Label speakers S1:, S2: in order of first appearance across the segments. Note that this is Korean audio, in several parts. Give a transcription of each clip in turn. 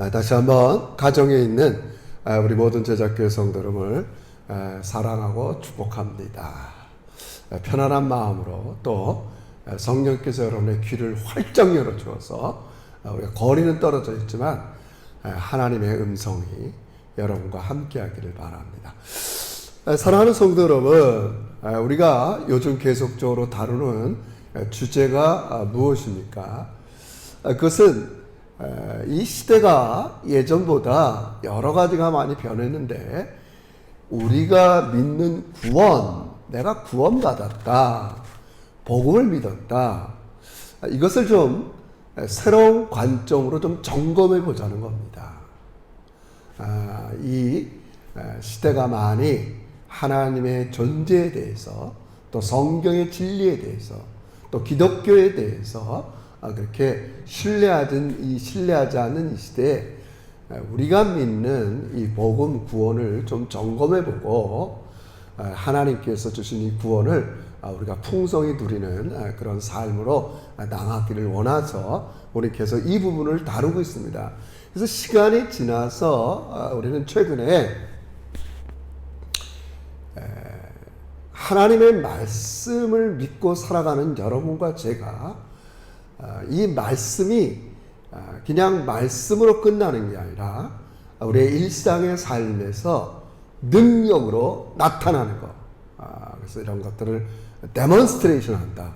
S1: 다시 한번 가정에 있는 우리 모든 제자교회 성도 여러분을 사랑하고 축복합니다. 편안한 마음으로 또 성령께서 여러분의 귀를 활짝 열어주어서 우리가 거리는 떨어져 있지만 하나님의 음성이 여러분과 함께하기를 바랍니다. 사랑하는 성도 여러분, 우리가 요즘 계속적으로 다루는 주제가 무엇입니까? 그것은 이 시대가 예전보다 여러 가지가 많이 변했는데 우리가 믿는 구원, 내가 구원받았다, 복음을 믿었다, 이것을 좀 새로운 관점으로 좀 점검해 보자는 겁니다. 이 시대가 많이 하나님의 존재에 대해서, 또 성경의 진리에 대해서, 또 기독교에 대해서 그렇게 신뢰하지 않는 이 시대에 우리가 믿는 이 복음 구원을 좀 점검해보고 하나님께서 주신 이 구원을 우리가 풍성히 누리는 그런 삶으로 나아가기를 원해서 우리 계속 이 부분을 다루고 있습니다. 그래서 시간이 지나서 우리는 최근에 하나님의 말씀을 믿고 살아가는 여러분과 제가 이 말씀이 그냥 말씀으로 끝나는 게 아니라 우리의 일상의 삶에서 능력으로 나타나는 것. 그래서 이런 것들을 데몬스트레이션 한다.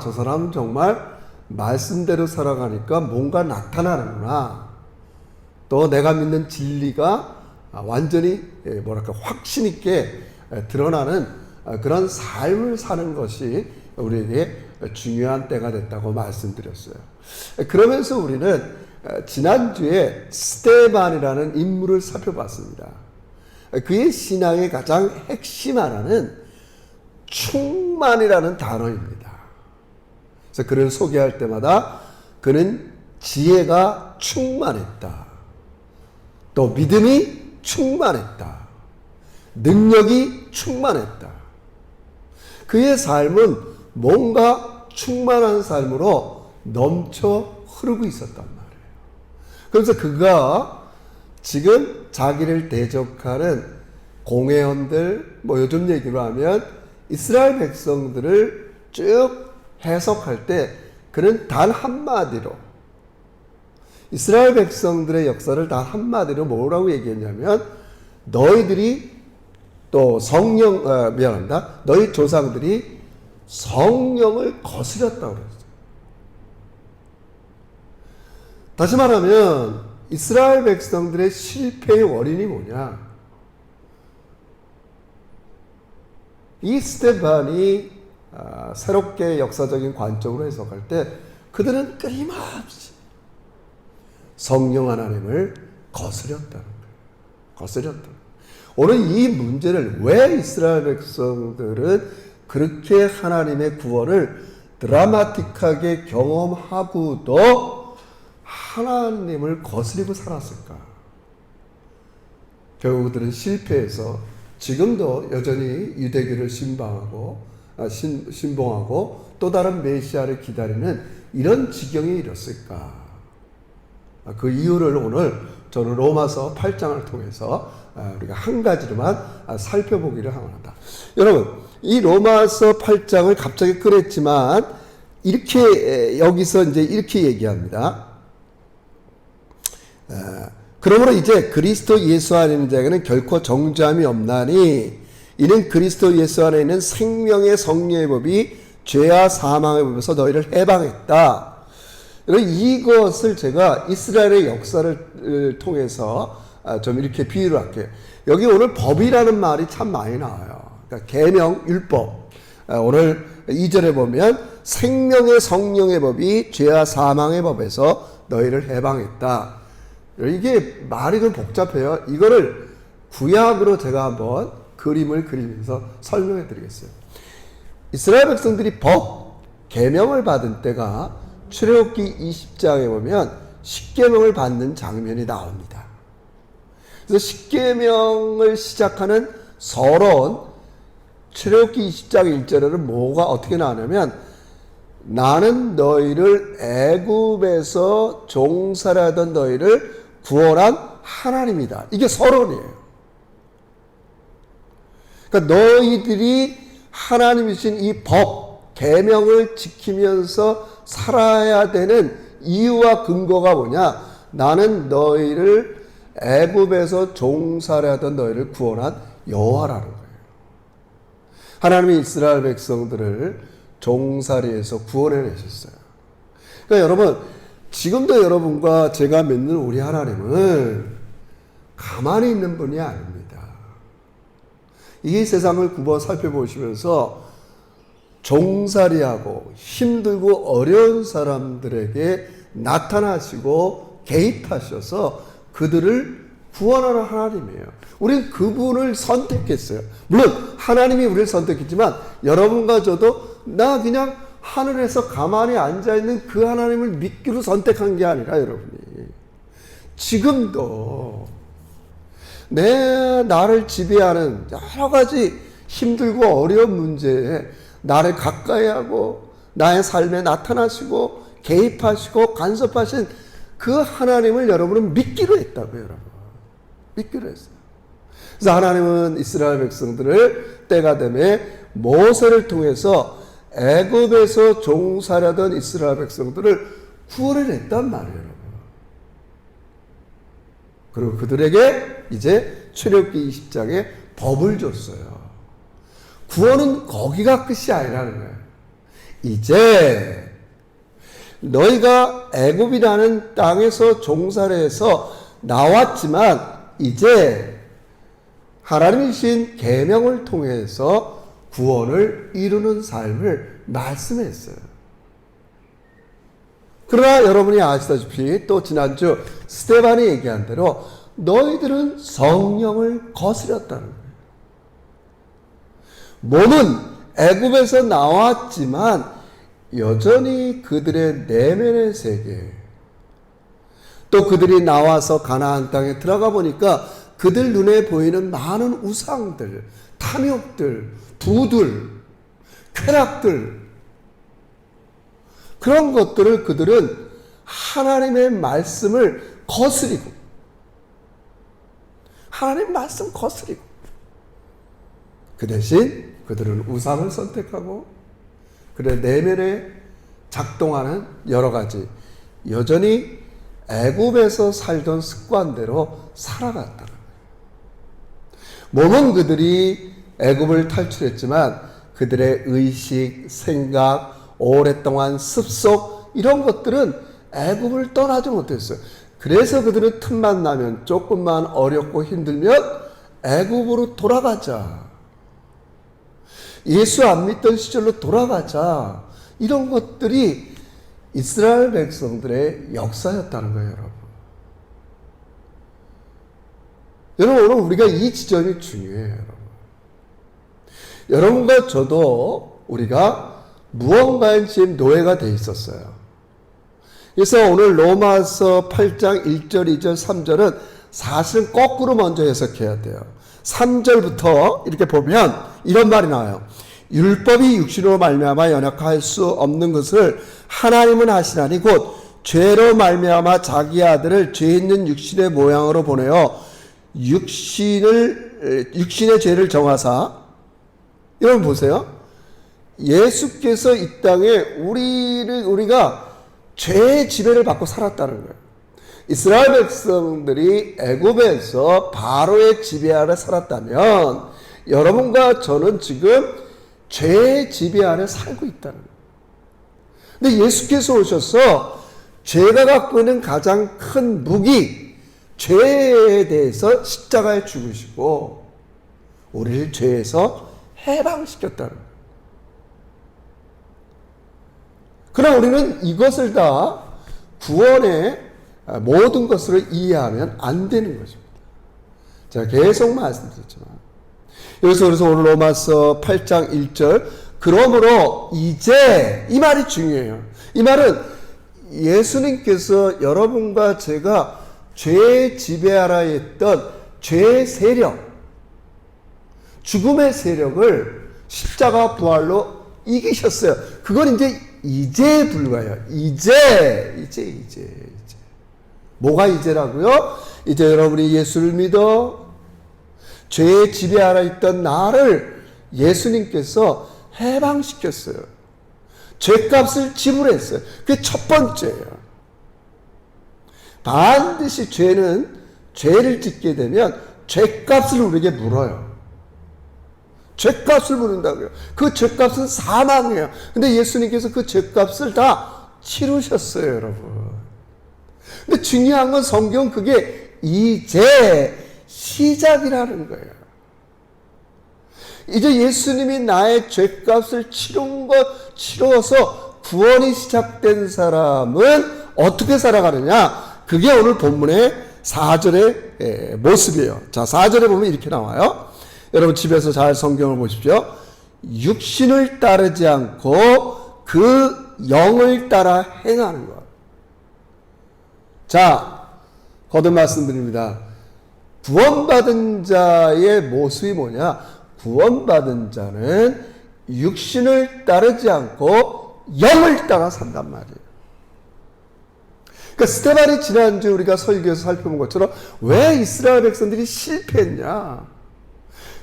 S1: 저 사람 정말 말씀대로 살아가니까 뭔가 나타나는구나. 또 내가 믿는 진리가 완전히 확신 있게 드러나는 그런 삶을 사는 것이 우리에게 중요한 때가 됐다고 말씀드렸어요. 그러면서 우리는 지난주에 스데반이라는 인물을 살펴봤습니다. 그의 신앙의 가장 핵심 하나는 충만이라는 단어입니다. 그래서 그를 소개할 때마다 그는 지혜가 충만했다, 또 믿음이 충만했다, 능력이 충만했다. 그의 삶은 뭔가 충만한 삶으로 넘쳐 흐르고 있었단 말이에요. 그래서 그가 지금 자기를 대적하는 공회원들, 요즘 얘기로 하면 이스라엘 백성들을 쭉 해석할 때 그는 단 한마디로, 이스라엘 백성들의 역사를 단 한마디로 뭐라고 얘기했냐면, 너희들이 또 너희 조상들이 성령을 거스렸다고 그랬어요. 다시 말하면 이스라엘 백성들의 실패의 원인이 뭐냐? 이 스데반이 새롭게 역사적인 관점으로 해석할 때 그들은 끊임없이 성령 하나님을 거스렸다는 거예요. 거스렸다. 오늘 이 문제를 왜 이스라엘 백성들은 그렇게 하나님의 구원을 드라마틱하게 경험하고도 하나님을 거스리고 살았을까? 결국 그들은 실패해서 지금도 여전히 유대교를 신봉하고 또 다른 메시아를 기다리는 이런 지경에 이뤘을까? 그 이유를 오늘 저는 로마서 8장을 통해서 우리가 한 가지로만 살펴보기를 합니다. 여러분, 이 로마서 8장을 갑자기 꺼냈지만 이렇게 여기서 이제 이렇게 얘기합니다. 그러므로 이제 그리스도 예수 안에 있는 자에게는 결코 정죄함이 없나니 이는 그리스도 예수 안에 있는 생명의 성령의 법이 죄와 사망의 법에서 너희를 해방했다. 이것을 제가 이스라엘의 역사를 통해서 좀 이렇게 비유를 할게요. 여기 오늘 법이라는 말이 참 많이 나와요. 그러니까 계명, 율법. 오늘 2절에 보면 생명의 성령의 법이 죄와 사망의 법에서 너희를 해방했다. 이게 말이 좀 복잡해요. 이거를 구약으로 제가 한번 그림을 그리면서 설명해 드리겠어요. 이스라엘 백성들이 법, 계명을 받은 때가 출애굽기 20장에 보면 십계명을 받는 장면이 나옵니다. 그래서 십계명을 시작하는 서론 출애굽기 20장 1절에는 뭐가 어떻게 나오냐면 나는 너희를 애굽에서 종살이하던 너희를 구원한 하나님이다. 이게 서론이에요. 그러니까 너희들이 하나님이 주신 이 법, 계명을 지키면서 살아야 되는 이유와 근거가 뭐냐? 나는 너희를 애굽에서 종살이하던 너희를 구원한 여호와라는 거예요. 하나님이 이스라엘 백성들을 종살이에서 구원해내셨어요. 그러니까 여러분, 지금도 여러분과 제가 믿는 우리 하나님은 가만히 있는 분이 아닙니다. 이 세상을 굽어 살펴보시면서 종살이하고 힘들고 어려운 사람들에게 나타나시고 개입하셔서 그들을 구원하는 하나님이에요. 우리는 그분을 선택했어요. 물론 하나님이 우리를 선택했지만 여러분과 저도 나 그냥 하늘에서 가만히 앉아있는 그 하나님을 믿기로 선택한 게 아니라 여러분이 지금도 나를 지배하는 여러 가지 힘들고 어려운 문제에 나를 가까이 하고 나의 삶에 나타나시고 개입하시고 간섭하신 그 하나님을 여러분은 믿기로 했다고요, 여러분. 믿기로 했어요. 그래서 하나님은 이스라엘 백성들을 때가 되매 모세를 통해서 애굽에서 종살이하던 이스라엘 백성들을 구원을 했단 말이에요, 여러분. 그리고 그들에게 이제 출애굽기 20장에 법을 줬어요. 구원은 거기가 끝이 아니라는 거예요. 이제 너희가 애굽이라는 땅에서 종살이해서 나왔지만 이제 하나님이 주신 계명을 통해서 구원을 이루는 삶을 말씀했어요. 그러나 여러분이 아시다시피 또 지난주 스데반이 얘기한 대로 너희들은 성령을 거스렸다는 거예요. 몸은 애굽에서 나왔지만 여전히 그들의 내면의 세계, 또 그들이 나와서 가나안 땅에 들어가 보니까 그들 눈에 보이는 많은 우상들, 탐욕들, 부들, 쾌락들, 그런 것들을 그들은 하나님의 말씀을 거스리고, 하나님의 말씀 거스리고, 그 대신 그들은 우상을 선택하고 그들의 내면에 작동하는 여러 가지 여전히 애굽에서 살던 습관대로 살아갔다는 거예요. 몸은 그들이 애굽을 탈출했지만 그들의 의식, 생각, 오랫동안 습속 이런 것들은 애굽을 떠나지 못했어요. 그래서 그들은 틈만 나면 조금만 어렵고 힘들면 애굽으로 돌아가자. 예수 안 믿던 시절로 돌아가자. 이런 것들이 이스라엘 백성들의 역사였다는 거예요, 여러분. 여러분, 오늘 우리가 이 지점이 중요해요, 여러분. 여러분과 저도 우리가 무언가에 지금 노예가 돼 있었어요. 그래서 오늘 로마서 8장 1절, 2절, 3절은 사실은 거꾸로 먼저 해석해야 돼요. 3절부터 이렇게 보면 이런 말이 나와요. 율법이 육신으로 말미암아 연약할 수 없는 것을 하나님은 하시나니 곧 죄로 말미암아 자기 아들을 죄 있는 육신의 모양으로 보내어 육신의 죄를 정하사. 여러분 보세요. 예수께서 이 땅에 우리가 죄의 지배를 받고 살았다는 거예요. 이스라엘 백성들이 애굽에서 바로의 지배 아래 살았다면 여러분과 저는 지금 죄의 지배 아래 살고 있다는 거예요. 근데 예수께서 오셔서 죄가 갖고 있는 가장 큰 무기, 죄에 대해서 십자가에 죽으시고 우리를 죄에서 해방시켰다는 거예요. 그러나 우리는 이것을 다 구원의 모든 것을 이해하면 안 되는 것입니다. 제가 계속 말씀드렸지만 여기서 그래서 오늘 로마서 8장 1절 그러므로 이제 이 말이 중요해요. 이 말은 예수님께서 여러분과 제가 죄의 지배 아래에 있던 죄의 세력, 죽음의 세력을 십자가 부활로 이기셨어요. 그건 이제 불과해요. 이제. 뭐가 이제라고요? 이제 여러분이 예수를 믿어 죄의 지배 아래 있던 나를 예수님께서 해방시켰어요. 죄값을 지불했어요. 그게 첫 번째예요. 반드시 죄를 짓게 되면 죄값을 우리에게 물어요. 죄값을 물은다고요. 그 죄값은 사망이에요. 근데 예수님께서 그 죄값을 다 치르셨어요, 여러분. 근데 중요한 건 성경 그게 이제 시작이라는 거예요. 이제 예수님이 나의 죄값을 치러서 구원이 시작된 사람은 어떻게 살아가느냐? 그게 오늘 본문의 4절의 모습이에요. 자, 4절에 보면 이렇게 나와요. 여러분 집에서 잘 성경을 보십시오. 육신을 따르지 않고 그 영을 따라 행하는 것. 자, 거듭 말씀드립니다. 구원받은 자의 모습이 뭐냐? 구원받은 자는 육신을 따르지 않고 영을 따라 산단 말이에요. 그러니까 스테반이 지난주 우리가 설교에서 살펴본 것처럼 왜 이스라엘 백성들이 실패했냐?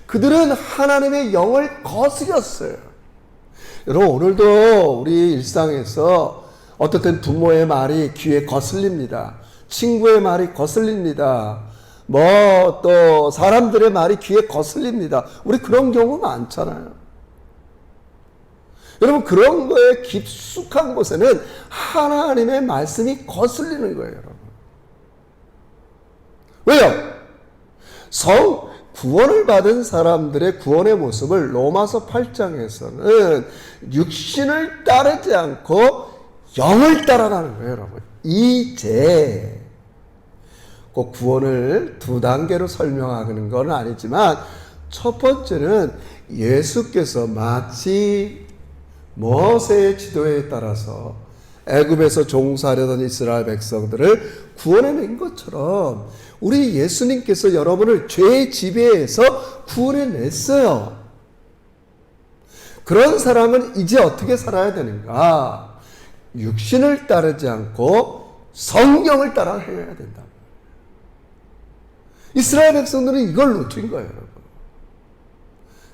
S1: 그들은 하나님의 영을 거스렸어요. 여러분 오늘도 우리 일상에서 어떻든 부모의 말이 귀에 거슬립니다. 친구의 말이 거슬립니다. 또 사람들의 말이 귀에 거슬립니다. 우리 그런 경우 많잖아요. 여러분 그런 거에 깊숙한 곳에는 하나님의 말씀이 거슬리는 거예요, 여러분. 왜요? 구원을 받은 사람들의 구원의 모습을 로마서 8장에서는 육신을 따르지 않고 영을 따라가는 거예요, 여러분. 이제 그 구원을 두 단계로 설명하는 건 아니지만 첫 번째는 예수께서 마치 모세의 지도에 따라서 애굽에서 종살이하던 이스라엘 백성들을 구원해낸 것처럼 우리 예수님께서 여러분을 죄의 지배에서 구원해냈어요. 그런 사람은 이제 어떻게 살아야 되는가? 육신을 따르지 않고 성령을 따라 행해야 된다. 이스라엘 백성들은 이걸 놓친 거예요, 여러분.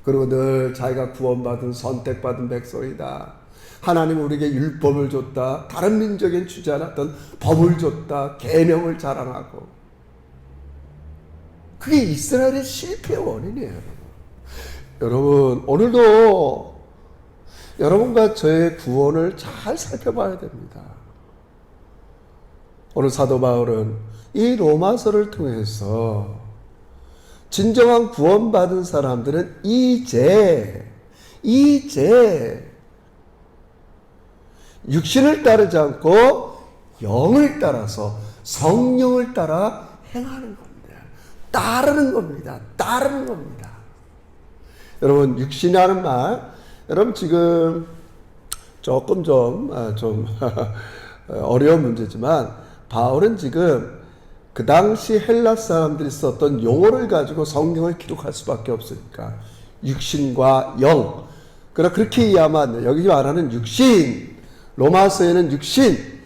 S1: 그리고 늘 자기가 구원받은 선택받은 백성이다. 하나님 우리에게 율법을 줬다. 다른 민족엔 주지 않았던 법을 줬다. 계명을 자랑하고. 그게 이스라엘의 실패의 원인이에요, 여러분. 오늘도 여러분과 저의 구원을 잘 살펴봐야 됩니다. 오늘 사도 바울은 이 로마서를 통해서 진정한 구원받은 사람들은 이제 육신을 따르지 않고 영을 따라서 성령을 따라 행하는 겁니다. 따르는 겁니다. 여러분 육신이라는 말, 여러분 지금 조금 좀 어려운 문제지만 바울은 지금 그 당시 헬라 사람들이 썼던 용어를 가지고 성경을 기록할 수밖에 없으니까 육신과 영. 그러나 그렇게 이해하면 여기 말하는 육신, 로마서에는 육신,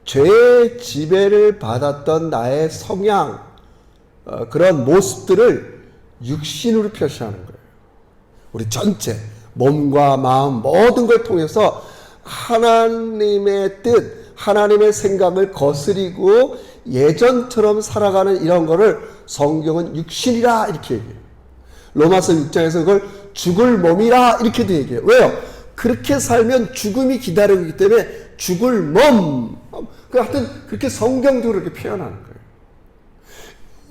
S1: 죄의 지배를 받았던 나의 성향, 그런 모습들을 육신으로 표시하는 거예요. 우리 전체 몸과 마음 모든 걸 통해서 하나님의 뜻, 하나님의 생각을 거스리고 예전처럼 살아가는 이런 거를 성경은 육신이라 이렇게 얘기해요. 로마서 6장에서 그걸 죽을 몸이라 이렇게도 얘기해요. 왜요? 그렇게 살면 죽음이 기다리고 있기 때문에 죽을 몸. 하여튼 그렇게 성경적으로 이렇게 표현하는 거예요.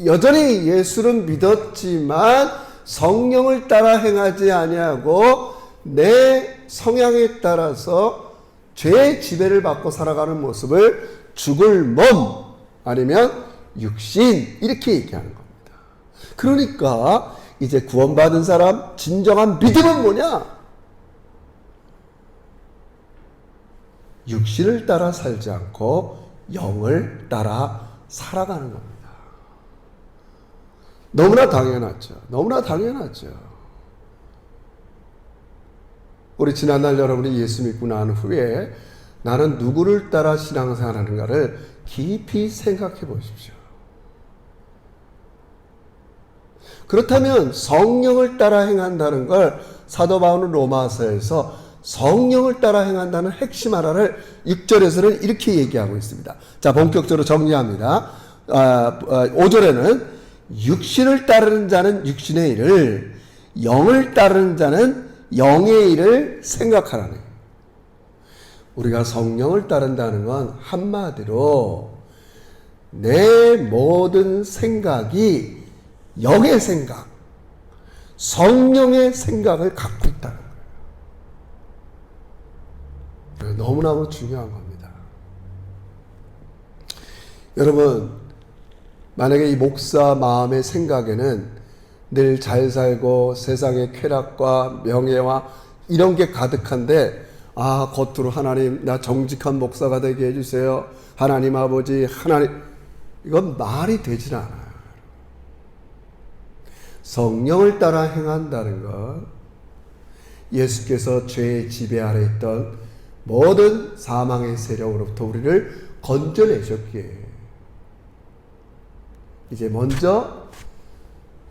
S1: 여전히 예수는 믿었지만 성령을 따라 행하지 아니하고 내 성향에 따라서 죄의 지배를 받고 살아가는 모습을 죽을 몸 아니면 육신 이렇게 얘기하는 겁니다. 그러니까 이제 구원받은 사람 진정한 믿음은 뭐냐? 육신을 따라 살지 않고 영을 따라 살아가는 겁니다. 너무나 당연하죠. 우리 지난날 여러분이 예수 믿고 난 후에 나는 누구를 따라 신앙생활하는가를 깊이 생각해 보십시오. 그렇다면 성령을 따라 행한다는 걸 사도 바울은 로마서에서 성령을 따라 행한다는 핵심 하나를 6절에서는 이렇게 얘기하고 있습니다. 자, 본격적으로 정리합니다. 5절에는 육신을 따르는 자는 육신의 일을, 영을 따르는 자는 영의 일을 생각하라네. 우리가 성령을 따른다는 건 한마디로 내 모든 생각이 영의 생각, 성령의 생각을 갖고 있다는 거예요. 너무너무 중요한 겁니다. 여러분, 만약에 이 목사 마음의 생각에는 늘 잘 살고 세상의 쾌락과 명예와 이런 게 가득한데, 겉으로 하나님 나 정직한 목사가 되게 해주세요, 하나님 아버지, 하나님, 이건 말이 되질 않아요. 성령을 따라 행한다는 것, 예수께서 죄의 지배 아래 있던 모든 사망의 세력으로부터 우리를 건져내셨기에 이제 먼저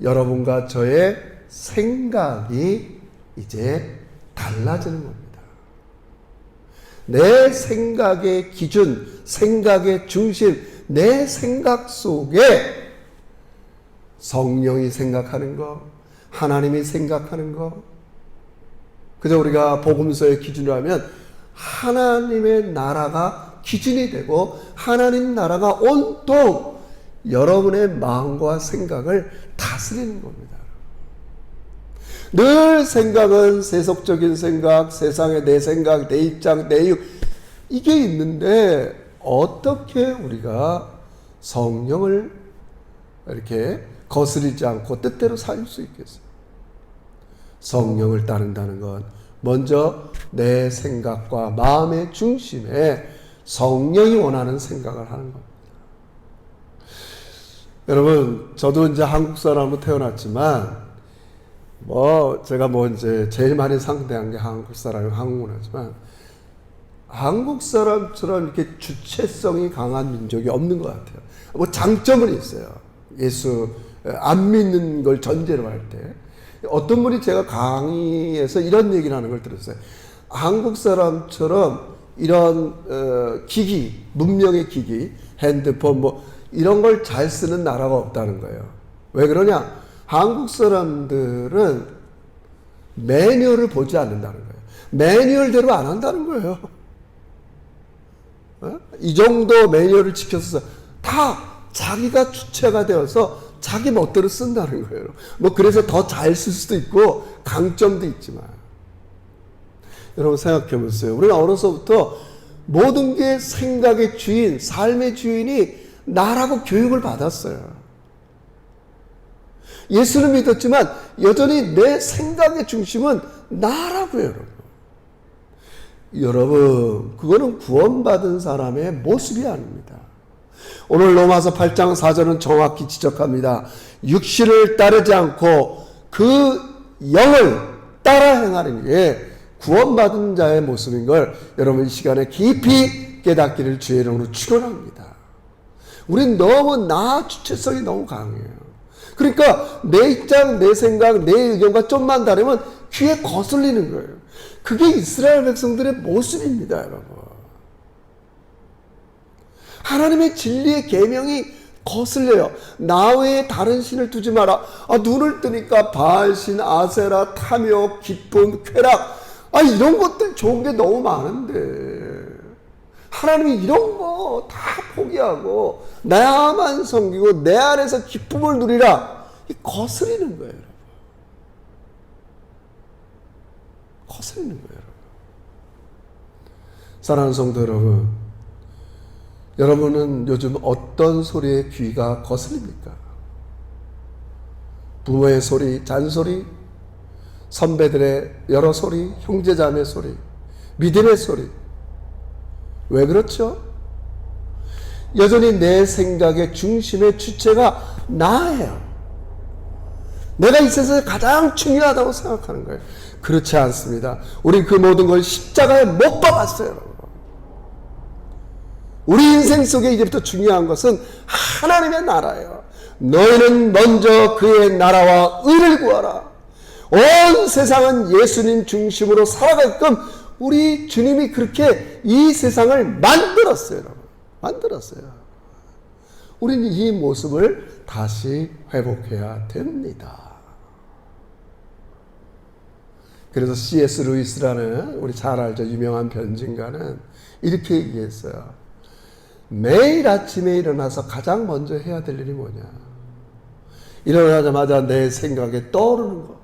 S1: 여러분과 저의 생각이 이제 달라지는 겁니다. 내 생각의 기준, 생각의 중심, 내 생각 속에 성령이 생각하는 거, 하나님이 생각하는 거, 그저 우리가 복음서의 기준으로 하면 하나님의 나라가 기준이 되고 하나님 나라가 온통 여러분의 마음과 생각을 다스리는 겁니다. 늘 생각은 세속적인 생각, 세상의 내 생각, 내 입장, 내 이유, 이게 있는데 어떻게 우리가 성령을 이렇게 거스르지 않고 뜻대로 살 수 있겠어요? 성령을 따른다는 건 먼저 내 생각과 마음의 중심에 성령이 원하는 생각을 하는 겁니다. 여러분, 저도 이제 한국 사람으로 태어났지만, 제가 이제 제일 많이 상대한 게 한국 사람이 한국 문화지만, 한국 사람처럼 이렇게 주체성이 강한 민족이 없는 것 같아요. 장점은 있어요. 예수 안 믿는 걸 전제로 할 때. 어떤 분이 제가 강의에서 이런 얘기를 하는 걸 들었어요. 한국 사람처럼 이런 기기, 문명의 기기, 핸드폰 이런 걸 잘 쓰는 나라가 없다는 거예요. 왜 그러냐? 한국 사람들은 매뉴얼을 보지 않는다는 거예요. 매뉴얼대로 안 한다는 거예요. 이 정도 매뉴얼을 지켜서 다 자기가 주체가 되어서 자기 멋대로 쓴다는 거예요. 그래서 더 잘 쓸 수도 있고 강점도 있지만, 여러분 생각해 보세요. 우리가 어려서부터 모든 게 생각의 주인, 삶의 주인이 나라고 교육을 받았어요. 예수를 믿었지만 여전히 내 생각의 중심은 나라고요, 여러분. 여러분, 그거는 구원받은 사람의 모습이 아닙니다. 오늘 로마서 8장 4절은 정확히 지적합니다. 육신을 따르지 않고 그 영을 따라 행하는 게 구원받은 자의 모습인 걸 여러분 이 시간에 깊이 깨닫기를 주의 이름으로 축원합니다. 우린 너무 나 주체성이 너무 강해요. 그러니까 내 입장, 내 생각, 내 의견과 좀만 다르면 귀에 거슬리는 거예요. 그게 이스라엘 백성들의 모습입니다, 여러분. 하나님의 진리의 계명이 거슬려요. 나 외에 다른 신을 두지 마라. 눈을 뜨니까 바알신, 아세라, 탐욕, 기쁨, 쾌락, 이런 것들 좋은 게 너무 많은데 하나님이 이런 거 다 포기하고 나만 섬기고 내 안에서 기쁨을 누리라, 거스리는 거예요, 여러분. 거스리는 거예요, 여러분. 사랑하는 성도 여러분, 여러분은 요즘 어떤 소리에 귀가 거슬립니까? 부모의 소리, 잔소리, 선배들의 여러 소리, 형제자매 소리, 믿음의 소리. 왜 그렇죠? 여전히 내 생각의 중심의 주체가 나예요. 내가 이 세상에 가장 중요하다고 생각하는 거예요. 그렇지 않습니다. 우리 그 모든 걸 십자가에 못 박았어요, 여러분. 우리 인생 속에 이제부터 중요한 것은 하나님의 나라예요. 너희는 먼저 그의 나라와 의를 구하라. 온 세상은 예수님 중심으로 살아가게끔 우리 주님이 그렇게 이 세상을 만들었어요. 여러분. 만들었어요. 우리는 이 모습을 다시 회복해야 됩니다. 그래서 C.S. 루이스라는 우리 잘 알죠. 유명한 변증가는 이렇게 얘기했어요. 매일 아침에 일어나서 가장 먼저 해야 될 일이 뭐냐. 일어나자마자 내 생각에 떠오르는 것.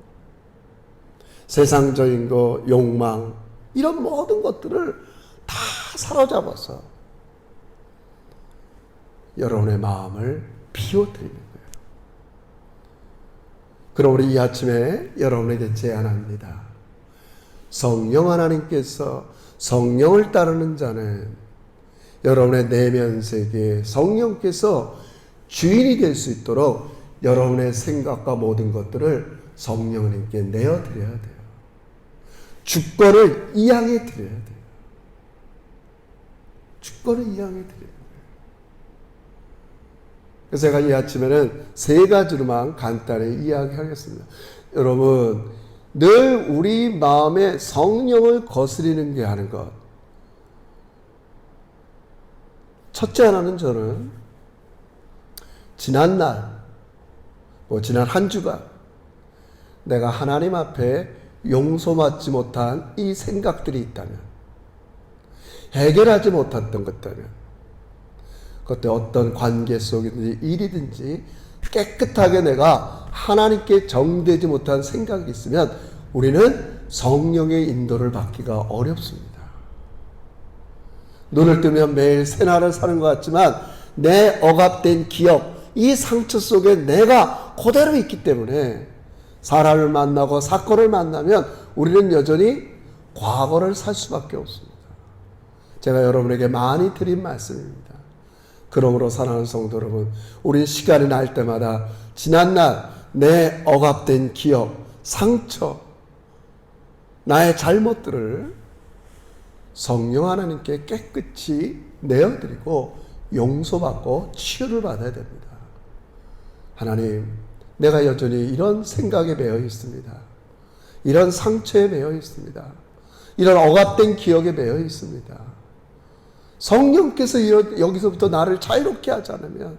S1: 세상적인 것, 욕망, 이런 모든 것들을 다 사로잡아서 여러분의 마음을 비워드리는 거예요. 그럼 우리 이 아침에 여러분에게 제안합니다. 성령 하나님께서 성령을 따르는 자는 여러분의 내면 세계에 성령께서 주인이 될 수 있도록 여러분의 생각과 모든 것들을 성령님께 내어드려야 돼요. 주권을 이양해 드려야 돼요. 주권을 이양해 드려야 돼요. 그래서 제가 이 아침에는 세 가지로만 간단히 이야기하겠습니다. 여러분, 늘 우리 마음에 성령을 거스리는 게 하는 것. 첫째 하나는 저는 지난 한 주간 내가 하나님 앞에 용서받지 못한 이 생각들이 있다면, 해결하지 못했던 것다면, 그때 어떤 관계 속이든지 일이든지 깨끗하게 내가 하나님께 정되지 못한 생각이 있으면 우리는 성령의 인도를 받기가 어렵습니다. 눈을 뜨면 매일 새날을 사는 것 같지만 내 억압된 기억, 이 상처 속에 내가 그대로 있기 때문에 사람을 만나고 사건을 만나면 우리는 여전히 과거를 살 수밖에 없습니다. 제가 여러분에게 많이 드린 말씀입니다. 그러므로 사랑하는 성도 여러분, 우리 시간이 날 때마다 지난날 내 억압된 기억, 상처, 나의 잘못들을 성령 하나님께 깨끗이 내어드리고 용서받고 치유를 받아야 됩니다. 하나님, 내가 여전히 이런 생각에 매여 있습니다. 이런 상처에 매여 있습니다. 이런 억압된 기억에 매여 있습니다. 성령께서 여기서부터 나를 자유롭게 하지 않으면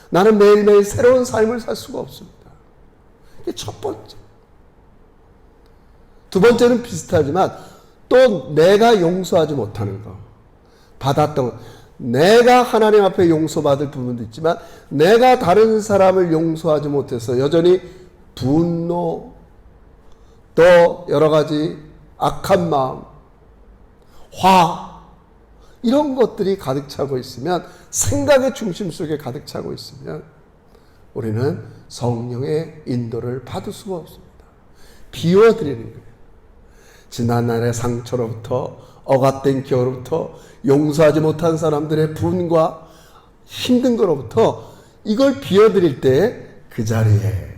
S1: 나는 매일매일 새로운 삶을 살 수가 없습니다. 이게 첫 번째. 두 번째는 비슷하지만 또 내가 용서하지 못하는 거, 받았던 것, 내가 하나님 앞에 용서받을 부분도 있지만 내가 다른 사람을 용서하지 못해서 여전히 분노, 또 여러 가지 악한 마음, 화, 이런 것들이 가득 차고 있으면, 생각의 중심 속에 가득 차고 있으면 우리는 성령의 인도를 받을 수가 없습니다. 비워드리는 거예요. 지난날의 상처로부터, 억압된 기억으로부터, 용서하지 못한 사람들의 분과 힘든 거로부터 이걸 비워드릴 때 그 자리에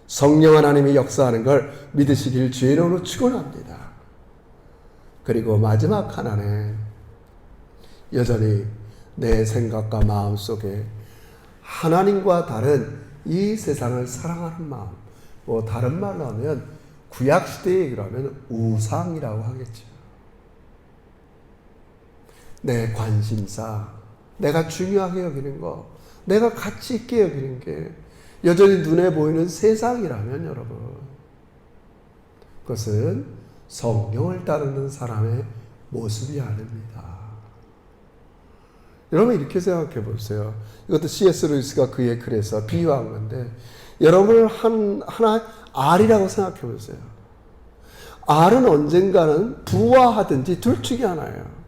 S1: 성령 하나님이 역사하는 걸 믿으시길 주의 이름으로 축원합니다. 그리고 마지막 하나는 여전히 내 생각과 마음 속에 하나님과 다른 이 세상을 사랑하는 마음, 다른 말로 하면 구약시대에 얘기를 하면 우상이라고 하겠죠. 내 관심사, 내가 중요하게 여기는 거, 내가 가치 있게 여기는 게 여전히 눈에 보이는 세상이라면 여러분, 그것은 성령을 따르는 사람의 모습이 아닙니다. 여러분 이렇게 생각해 보세요. 이것도 C.S. 루이스가 그의 글에서 비유한 건데, 여러분을 하나 알이라고 생각해 보세요. 알은 언젠가는 부화하든지 둘 중에 하나예요.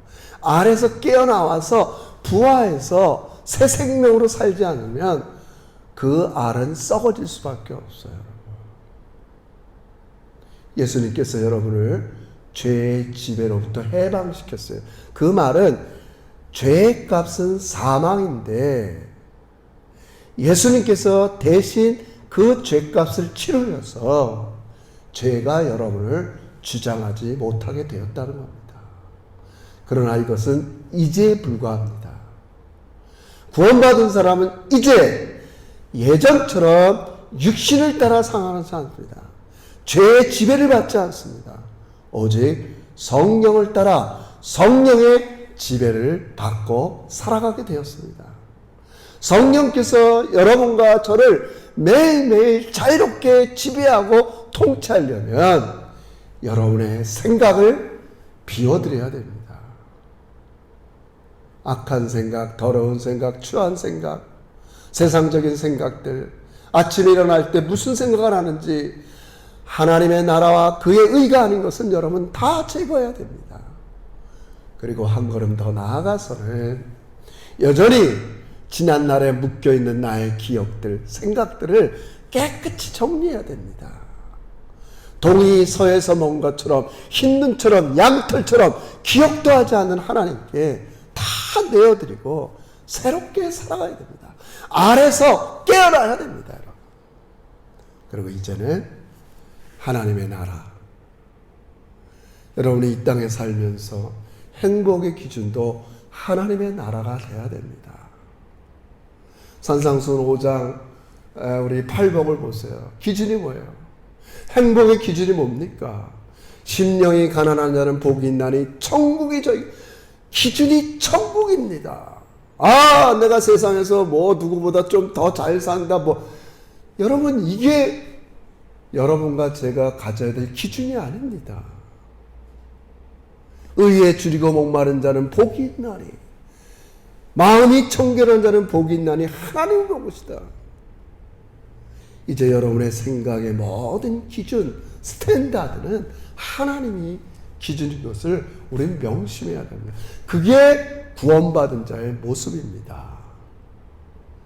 S1: 알에서 깨어나와서 부화해서 새 생명으로 살지 않으면 그 알은 썩어질 수밖에 없어요. 예수님께서 여러분을 죄의 지배로부터 해방시켰어요. 그 말은 죄의 값은 사망인데 예수님께서 대신 그 죄값을 치르셔서 죄가 여러분을 주장하지 못하게 되었다는 겁니다. 그러나 이것은 이제에 불과합니다. 구원받은 사람은 이제 예전처럼 육신을 따라 상하는 사람입니다. 죄의 지배를 받지 않습니다. 오직 성령을 따라 성령의 지배를 받고 살아가게 되었습니다. 성령께서 여러분과 저를 매일매일 자유롭게 지배하고 통치하려면 여러분의 생각을 비워드려야 됩니다. 악한 생각, 더러운 생각, 추한 생각, 세상적인 생각들, 아침에 일어날 때 무슨 생각을 하는지 하나님의 나라와 그의 의가 아닌 것은 여러분 다 제거해야 됩니다. 그리고 한 걸음 더 나아가서는 여전히 지난날에 묶여있는 나의 기억들, 생각들을 깨끗이 정리해야 됩니다. 동이 서에서 먼 것처럼 흰 눈처럼 양털처럼 기억도 하지 않는 하나님께 다 내어드리고 새롭게 살아가야 됩니다. 아래서 깨어나야 됩니다. 여러분. 그리고 이제는 하나님의 나라, 여러분이 이 땅에 살면서 행복의 기준도 하나님의 나라가 돼야 됩니다. 산상수훈 5장 우리 8복을 보세요. 기준이 뭐예요? 행복의 기준이 뭡니까? 심령이 가난한 자는 복이 있나니 천국이 저희, 기준이 천국입니다. 아, 내가 세상에서 뭐 누구보다 좀 더 잘 산다, 뭐. 여러분, 이게 여러분과 제가 가져야 될 기준이 아닙니다. 의에 줄이고 목마른 자는 복이 있나니, 마음이 청결한 자는 복이 있나니 하나님을 보시다. 이제 여러분의 생각의 모든 기준, 스탠다드는 하나님이 기준인 것을 우리는 명심해야 됩니다. 그게 구원받은 자의 모습입니다.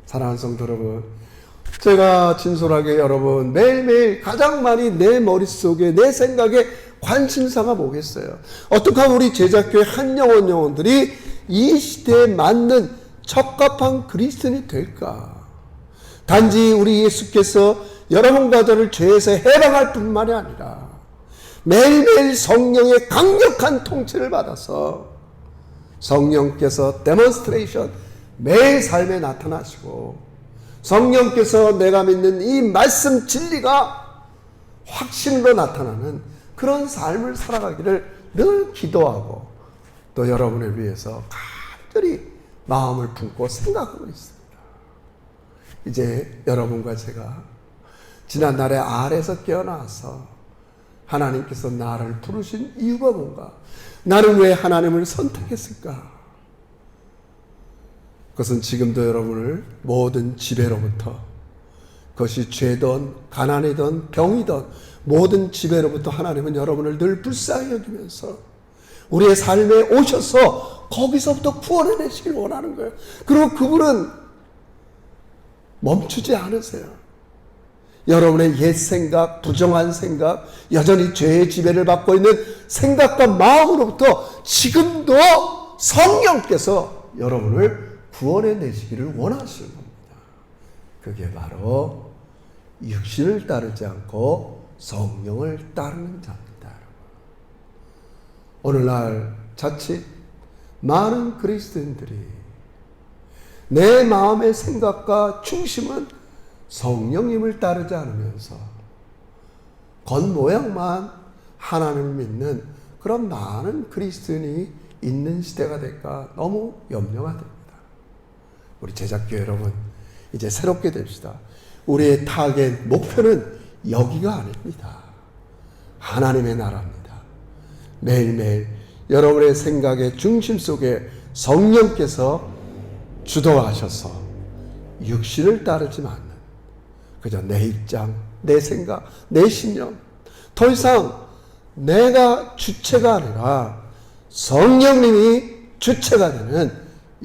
S1: 사랑하는 성도 여러분, 제가 진솔하게 여러분 매일매일 가장 많이 내 머릿속에 내 생각에 관심사가 뭐겠어요? 어떻게 하면 우리 제자교회 한 영혼들이 이 시대에 맞는 적합한 그리스도인이 될까? 단지 우리 예수께서 여러분과 저를 죄에서 해방할 뿐만이 아니라 매일매일 성령의 강력한 통치를 받아서 성령께서 데몬스트레이션 매일 삶에 나타나시고 성령께서 내가 믿는 이 말씀 진리가 확신으로 나타나는 그런 삶을 살아가기를 늘 기도하고 또 여러분을 위해서 간절히 마음을 품고 생각하고 있습니다. 이제 여러분과 제가 지난날의 아래에서 깨어나서 하나님께서 나를 부르신 이유가 뭔가? 나는 왜 하나님을 선택했을까? 그것은 지금도 여러분을 모든 지배로부터, 그것이 죄든 가난이든 병이든 모든 지배로부터 하나님은 여러분을 늘 불쌍히 여기면서 우리의 삶에 오셔서 거기서부터 구원해내시길 원하는 거예요. 그리고 그분은 멈추지 않으세요. 여러분의 옛 생각, 부정한 생각, 여전히 죄의 지배를 받고 있는 생각과 마음으로부터 지금도 성령께서 여러분을 구원해내시기를 원하시는 겁니다. 그게 바로 육신을 따르지 않고 성령을 따르는 자입니다. 오늘날 자칫 많은 그리스도인들이 내 마음의 생각과 중심은 성령님을 따르지 않으면서 겉모양만 하나님을 믿는 그런 많은 그리스도인이 있는 시대가 될까 너무 염려가 됩니다. 우리 제자교회 여러분, 이제 새롭게 됩시다. 우리의 타겟, 목표는 여기가 아닙니다. 하나님의 나라입니다. 매일매일 여러분의 생각의 중심 속에 성령께서 주도하셔서 육신을 따르지 않는 그저 내 입장, 내 생각, 내 신념, 더 이상 내가 주체가 아니라 성령님이 주체가 되는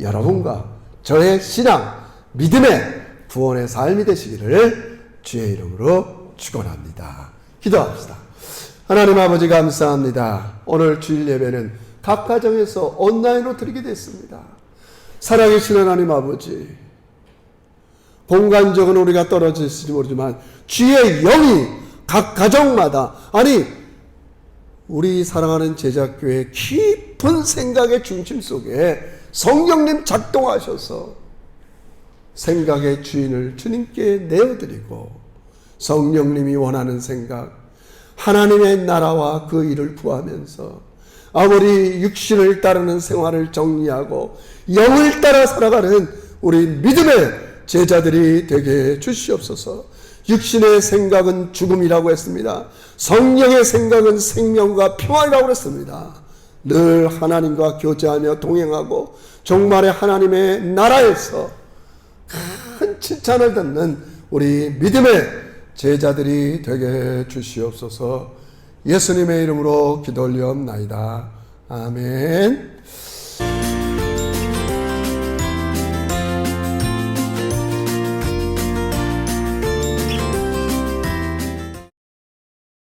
S1: 여러분과 저의 신앙, 믿음의 구원의 삶이 되시기를 주의 이름으로 축원합니다. 기도합시다. 하나님 아버지 감사합니다. 오늘 주일 예배는 각 가정에서 온라인으로 드리게 됐습니다. 살아계신 하나님 아버지, 공간적으로 우리가 떨어져 있을지 모르지만 주의 영이 각 가정마다, 아니 우리 사랑하는 제자교회 깊은 생각의 중심 속에 성령님 작동하셔서 생각의 주인을 주님께 내어드리고 성령님이 원하는 생각, 하나님의 나라와 그 일을 구하면서 아무리 육신을 따르는 생활을 정리하고 영을 따라 살아가는 우리 믿음의 제자들이 되게 주시옵소서. 육신의 생각은 죽음이라고 했습니다. 성령의 생각은 생명과 평안이라고 했습니다. 늘 하나님과 교제하며 동행하고 종말의 하나님의 나라에서 큰 칭찬을 듣는 우리 믿음의 제자들이 되게 주시옵소서. 예수님의 이름으로 기도 올리옵나이다. 아멘.